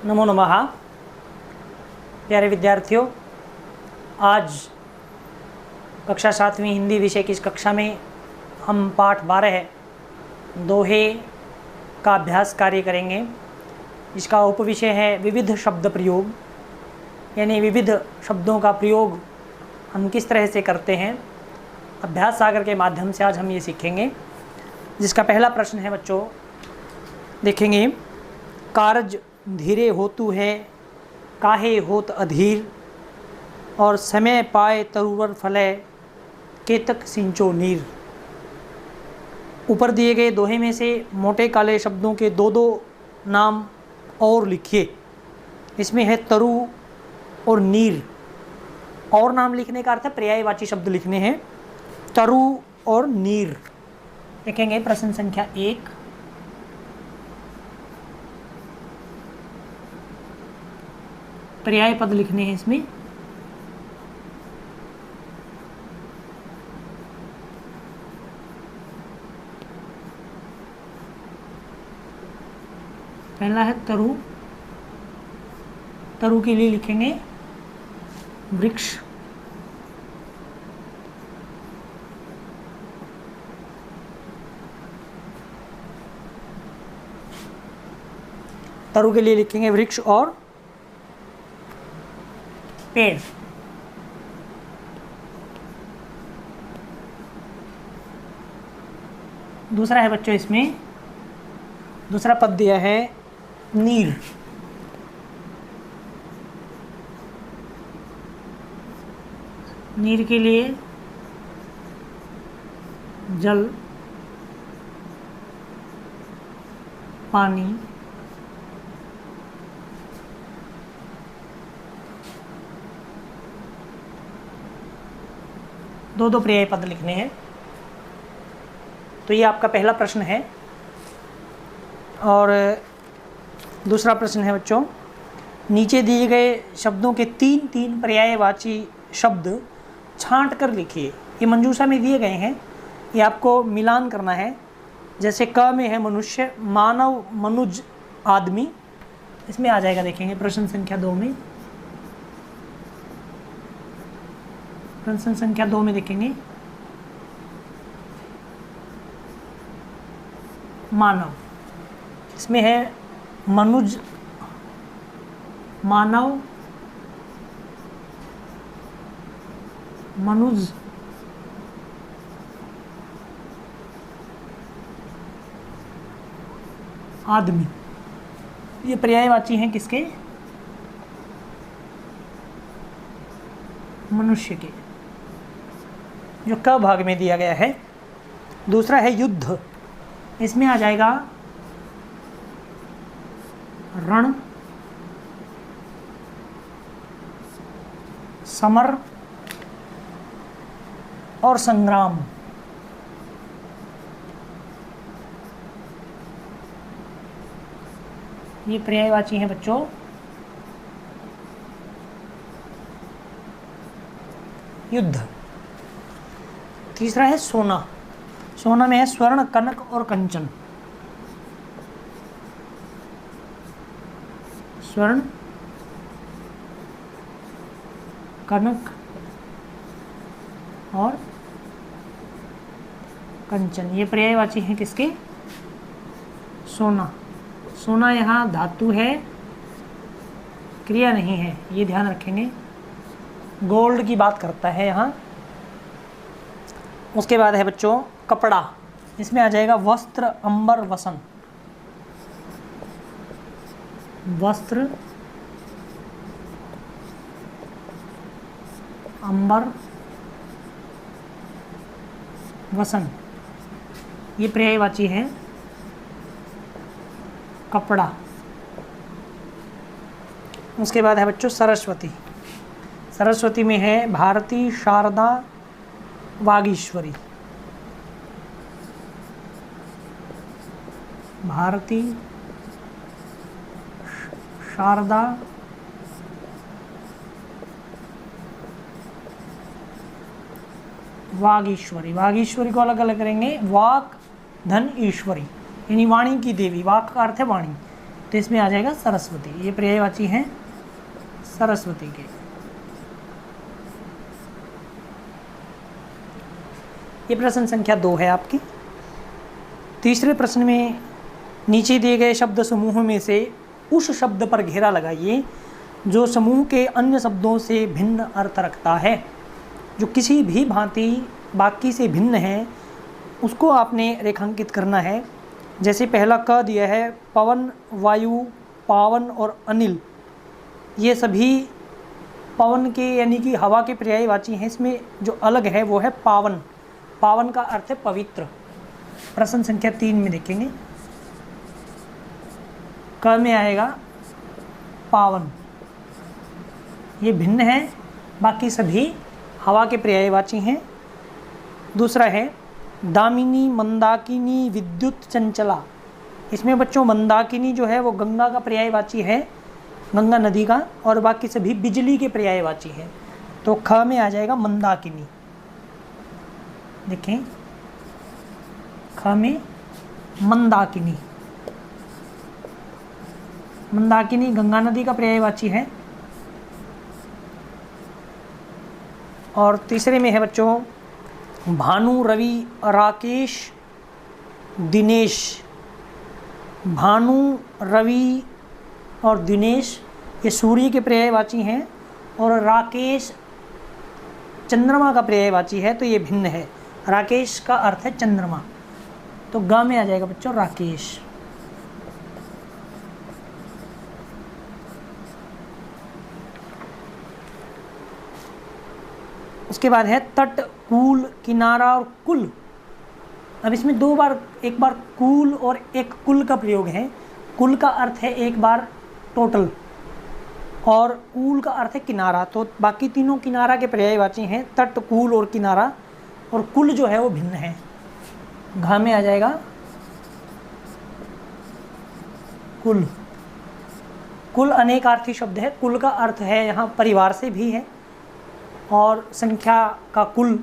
नमो नमः। प्यारे विद्यार्थियों, आज कक्षा 7वीं हिंदी विषय की इस कक्षा में हम पाठ 12 दोहे का अभ्यास कार्य करेंगे। इसका उपविषय है विविध शब्द प्रयोग, यानी विविध शब्दों का प्रयोग हम किस तरह से करते हैं। अभ्यास सागर के माध्यम से आज हम ये सीखेंगे। जिसका पहला प्रश्न है बच्चों, देखेंगे। कारज धीरे होतु है, काहे होत अधीर, और समय पाए तरुवर फले, केतक सिंचो नीर। ऊपर दिए गए दोहे में से मोटे काले शब्दों के दो दो नाम और लिखिए। इसमें है तरु और नीर। और नाम लिखने का अर्थ है पर्यायवाची शब्द लिखने हैं, तरु और नीर। देखेंगे प्रश्न संख्या 1। पर्याय पद लिखने हैं इसमें। पहला है तरु। तरु के लिए लिखेंगे वृक्ष। तरु के लिए लिखेंगे वृक्ष और पेड़। दूसरा है बच्चों, इसमें दूसरा पद दिया है नीर। नीर के लिए जल, पानी, दो दो पर्याय पद लिखने हैं। तो ये आपका पहला प्रश्न है। और दूसरा प्रश्न है बच्चों, नीचे दिए गए शब्दों के तीन तीन पर्यायवाची शब्द छांट कर लिखिए। ये मंजूषा में दिए गए हैं, ये आपको मिलान करना है। जैसे क में है मनुष्य, मानव, मनुज, आदमी। इसमें आ जाएगा, देखेंगे प्रश्न संख्या 2 में। प्रश्न संख्या 2 में देखेंगे मानव। इसमें है मनुज, मानव, मनुज, आदमी। ये पर्यायवाची हैं किसके? मनुष्य के, जो क भाग में दिया गया है। दूसरा है युद्ध। इसमें आ जाएगा रण, समर और संग्राम। ये पर्यायवाची हैं बच्चों युद्ध। तीसरा है सोना। सोना में है स्वर्ण, कनक और कंचन। स्वर्ण, कनक और कंचन। ये पर्यायवाची हैं किसके? सोना। सोना यहाँ धातु है, क्रिया नहीं है, ये ध्यान रखेंगे। गोल्ड की बात करता है यहाँ। उसके बाद है बच्चों कपड़ा। इसमें आ जाएगा वस्त्र, अंबर, वसन। वस्त्र, अंबर, वसन। ये पर्यायवाची है कपड़ा। उसके बाद है बच्चों सरस्वती। सरस्वती में है भारती, शारदा, वागीश्वरी। भारती, शारदा, वागीश्वरी। वागीश्वरी को अलग अलग करेंगे। वाक, धन, ईश्वरी, यानी वाणी की देवी। वाक का अर्थ है वाणी, तो इसमें आ जाएगा सरस्वती। ये पर्यायवाची हैं सरस्वती के। ये प्रश्न संख्या 2 है आपकी। तीसरे प्रश्न में नीचे दिए गए शब्द समूह में से उस शब्द पर घेरा लगाइए जो समूह के अन्य शब्दों से भिन्न अर्थ रखता है, जो किसी भी भांति बाकी से भिन्न है उसको आपने रेखांकित करना है। जैसे पहला क दिया है, पवन, वायु, पावन और अनिल, ये सभी पवन के यानी कि हवा के पर्यायवाची हैं। इसमें जो अलग है वो है पावन। पावन का अर्थ है पवित्र। प्रश्न संख्या 3 में देखेंगे, क में आएगा पावन, ये भिन्न है, बाकी सभी हवा के पर्यायवाची हैं। दूसरा है दामिनी, मंदाकिनी, विद्युत, चंचला। इसमें बच्चों मंदाकिनी जो है वो गंगा का पर्यायवाची है, गंगा नदी का, और बाकी सभी बिजली के पर्यायवाची हैं। तो ख में आ जाएगा मंदाकिनी। देखें, ख में मंदाकिनी। मंदाकिनी गंगा नदी का पर्यायवाची है। और तीसरे में है बच्चों भानु, रवि, राकेश, दिनेश। भानु, रवि और दिनेश ये सूर्य के पर्यायवाची हैं, और राकेश चंद्रमा का पर्यायवाची है, तो ये भिन्न है। राकेश का अर्थ है चंद्रमा, तो ग में आ जाएगा बच्चों राकेश। उसके बाद है तट, कूल, किनारा और कुल। अब इसमें दो बार, एक बार कूल और एक कुल का प्रयोग है। कुल का अर्थ है एक बार टोटल, और कूल का अर्थ है किनारा। तो बाकी तीनों किनारा के पर्यायवाची हैं, तट, कूल और किनारा, और कुल जो है वो भिन्न है। घ में आ जाएगा कुल। कुल अनेकार्थी शब्द है। कुल का अर्थ है यहाँ परिवार से भी है, और संख्या का कुल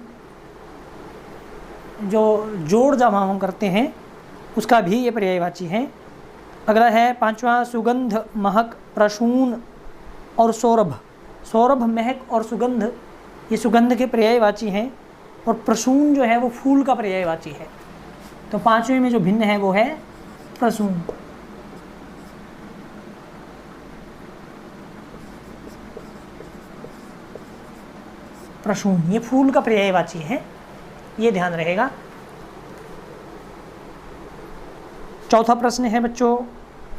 जो जोड़ जमा हम करते हैं उसका भी ये पर्यायवाची है। अगला है 5वां सुगंध, महक, प्रसून और सौरभ। सौरभ, महक और सुगंध ये सुगंध के पर्यायवाची हैं, और प्रसून जो है वो फूल का पर्यायवाची है। तो 5वें में जो भिन्न है वो है प्रसून। प्रसून ये फूल का पर्यायवाची है, ये ध्यान रहेगा। चौथा प्रश्न है बच्चों,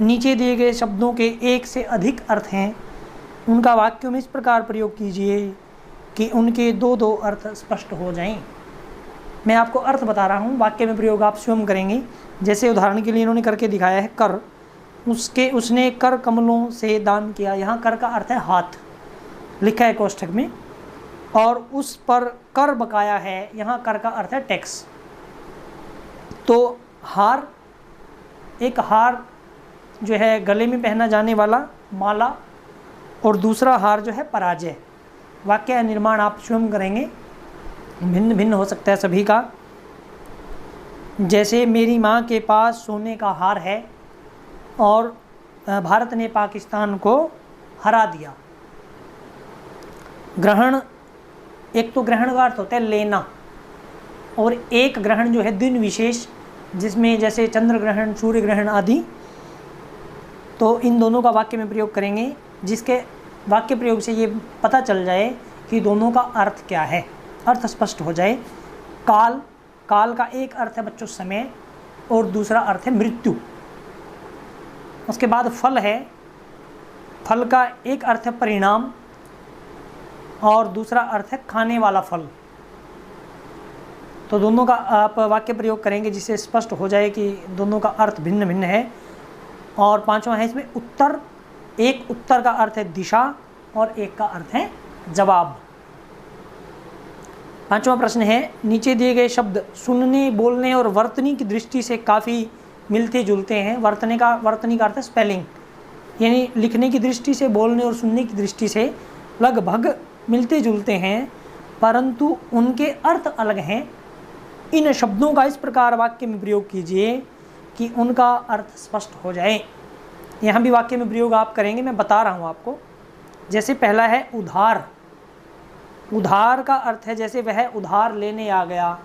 नीचे दिए गए शब्दों के एक से अधिक अर्थ हैं, उनका वाक्यों में इस प्रकार प्रयोग कीजिए कि उनके दो दो अर्थ स्पष्ट हो जाएं। मैं आपको अर्थ बता रहा हूँ, वाक्य में प्रयोग आप स्वयं करेंगे। जैसे उदाहरण के लिए इन्होंने करके दिखाया है कर, उसने कर कमलों से दान किया। यहाँ कर का अर्थ है हाथ, लिखा है कोष्ठक में। और उस पर कर बकाया है, यहाँ कर का अर्थ है टैक्स। तो हार, एक हार जो है गले में पहना जाने वाला माला, और दूसरा हार जो है पराजय। वाक्य निर्माण आप स्वयं करेंगे, भिन्न भिन्न हो सकता है सभी का। जैसे मेरी माँ के पास सोने का हार है और भारत ने पाकिस्तान को हरा दिया। ग्रहण, एक तो ग्रहण का अर्थ होता है लेना, और एक ग्रहण जो है दिन विशेष, जिसमें जैसे चंद्र ग्रहण, सूर्य ग्रहण आदि। तो इन दोनों का वाक्य में प्रयोग करेंगे, जिसके वाक्य प्रयोग से ये पता चल जाए कि दोनों का अर्थ क्या है, अर्थ स्पष्ट हो जाए। काल, काल का एक अर्थ है बच्चों समय, और दूसरा अर्थ है मृत्यु। उसके बाद फल है, फल का एक अर्थ है परिणाम, और दूसरा अर्थ है खाने वाला फल। तो दोनों का आप वाक्य प्रयोग करेंगे जिससे स्पष्ट हो जाए कि दोनों का अर्थ भिन्न भिन्न है। और 5वां है इसमें उत्तर, एक उत्तर का अर्थ है दिशा और एक का अर्थ है जवाब। 5वां प्रश्न है, नीचे दिए गए शब्द सुनने, बोलने और वर्तनी की दृष्टि से काफ़ी मिलते जुलते हैं। वर्तनी का अर्थ है स्पेलिंग, यानी लिखने की दृष्टि से, बोलने और सुनने की दृष्टि से लगभग मिलते जुलते हैं, परंतु उनके अर्थ अलग हैं। इन शब्दों का इस प्रकार वाक्य में प्रयोग कीजिए कि उनका अर्थ स्पष्ट हो जाए। यहाँ भी वाक्य में प्रयोग आप करेंगे, मैं बता रहा हूँ आपको। जैसे पहला है उधार। उधार का अर्थ है जैसे वह उधार लेने आ गया,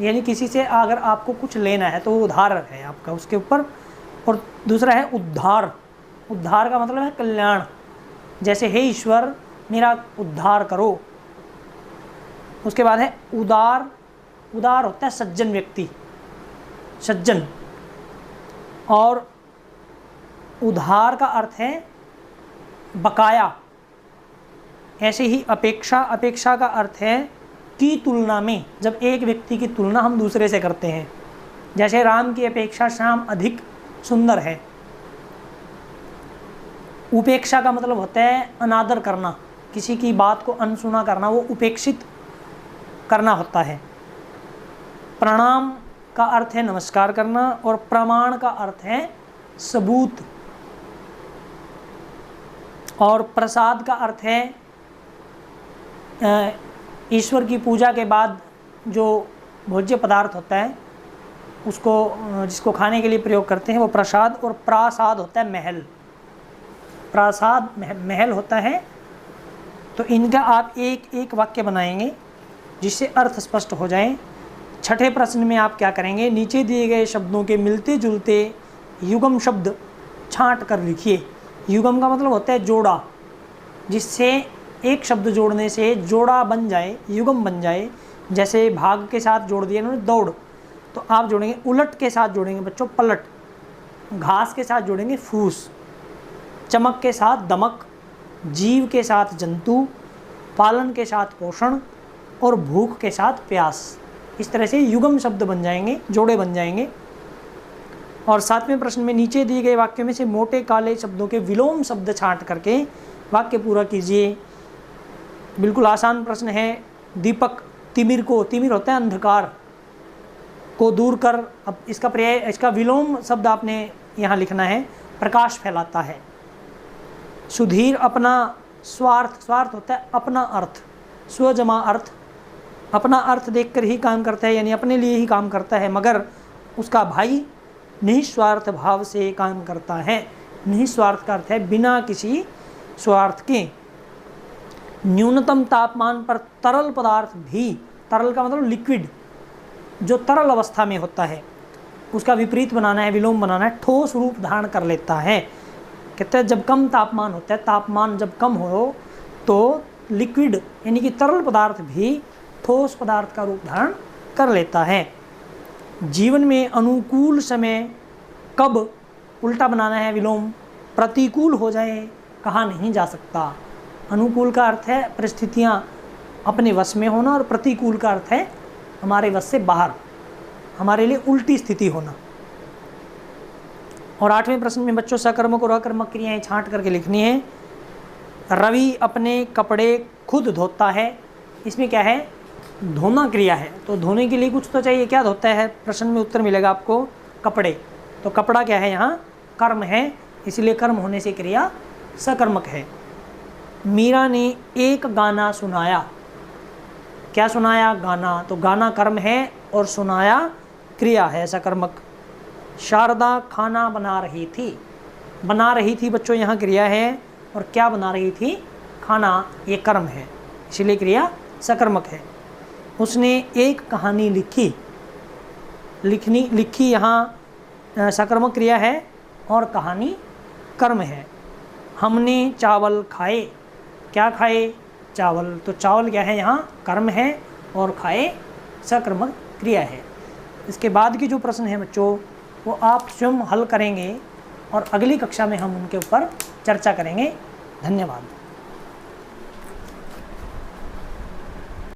यानी किसी से अगर आपको कुछ लेना है तो वो उधार है आपका उसके ऊपर। और दूसरा है उद्धार। उद्धार का मतलब है कल्याण, जैसे हे ईश्वर मेरा उद्धार करो। उसके बाद है उदार। उदार होता है सज्जन व्यक्ति, सज्जन। और उधार का अर्थ है बकाया। ऐसे ही अपेक्षा। अपेक्षा का अर्थ है की तुलना में, जब एक व्यक्ति की तुलना हम दूसरे से करते हैं। जैसे राम की अपेक्षा श्याम अधिक सुंदर है। उपेक्षा का मतलब होता है अनादर करना, किसी की बात को अनसुना करना, वो उपेक्षित करना होता है। प्रणाम का अर्थ है नमस्कार करना, और प्रमाण का अर्थ है सबूत। और प्रसाद का अर्थ है ईश्वर की पूजा के बाद जो भोज्य पदार्थ होता है उसको जिसको खाने के लिए प्रयोग करते हैं वो प्रसाद। और प्रासाद होता है महल। प्रासाद महल होता है। तो इनका आप एक एक वाक्य बनाएंगे जिससे अर्थ स्पष्ट हो जाए। छठे प्रश्न में आप क्या करेंगे, नीचे दिए गए शब्दों के मिलते जुलते युगम शब्द छांट कर लिखिए। युगम का मतलब होता है जोड़ा, जिससे एक शब्द जोड़ने से जोड़ा बन जाए, युगम बन जाए। जैसे भाग के साथ जोड़ दिया इन्होंने दौड़, तो आप जोड़ेंगे उलट के साथ जोड़ेंगे बच्चों पलट। घास के साथ जोड़ेंगे फूस। चमक के साथ दमक। जीव के साथ जंतु। पालन के साथ पोषण। और भूख के साथ प्यास। इस तरह से युगम शब्द बन जाएंगे, जोड़े बन जाएंगे। और सातवें प्रश्न में नीचे दिए गए वाक्य में से मोटे काले शब्दों के विलोम शब्द छांट करके वाक्य पूरा कीजिए। बिल्कुल आसान प्रश्न है। दीपक तिमिर को, तिमिर होता है अंधकार, को दूर कर। अब इसका पर्याय, इसका विलोम शब्द आपने यहाँ लिखना है, प्रकाश फैलाता है। सुधीर अपना स्वार्थ, स्वार्थ होता है अपना अर्थ, स्वजमा अर्थ। अपना अर्थ देखकर ही काम करता है, यानी अपने लिए ही काम करता है, मगर उसका भाई निस्वार्थ भाव से काम करता है। निस्वार्थ का अर्थ है बिना किसी स्वार्थ के। न्यूनतम तापमान पर तरल पदार्थ भी, तरल का मतलब लिक्विड, जो तरल अवस्था में होता है उसका विपरीत बनाना है, विलोम बनाना है, ठोस रूप धारण कर लेता है। कहते हैं जब कम तापमान होता है, तापमान जब कम हो तो लिक्विड यानी कि तरल पदार्थ भी ठोस पदार्थ का रूप धारण कर लेता है। जीवन में अनुकूल समय कब उल्टा बनाना है, विलोम। प्रतिकूल हो जाए कहा नहीं जा सकता। अनुकूल का अर्थ है परिस्थितियाँ अपने वश में होना, और प्रतिकूल का अर्थ है हमारे वश से बाहर, हमारे लिए उल्टी स्थिति होना। और आठवें प्रश्न में बच्चों सकर्मक और अकर्मक क्रियाएं छांट करके लिखनी है। रवि अपने कपड़े खुद धोता है। इसमें क्या है, धोना क्रिया है, तो धोने के लिए कुछ तो चाहिए। क्या धोता है, प्रश्न में उत्तर मिलेगा आपको कपड़े। तो कपड़ा क्या है, यहाँ कर्म है, इसलिए कर्म होने से क्रिया सकर्मक है। मीरा ने एक गाना सुनाया। क्या सुनाया, गाना। तो गाना कर्म है और सुनाया क्रिया है, सकर्मक। शारदा खाना बना रही थी। बना रही थी बच्चों यहाँ क्रिया है, और क्या बना रही थी, खाना, ये कर्म है, इसलिए क्रिया सकर्मक है। उसने एक कहानी लिखी। लिखी यहाँ सकर्मक क्रिया है और कहानी कर्म है। हमने चावल खाए। क्या खाए, चावल। तो चावल क्या है, यहाँ कर्म है, और खाए सकर्मक क्रिया है। इसके बाद की जो प्रश्न है बच्चों वो आप स्वयं हल करेंगे, और अगली कक्षा में हम उनके ऊपर चर्चा करेंगे। धन्यवाद।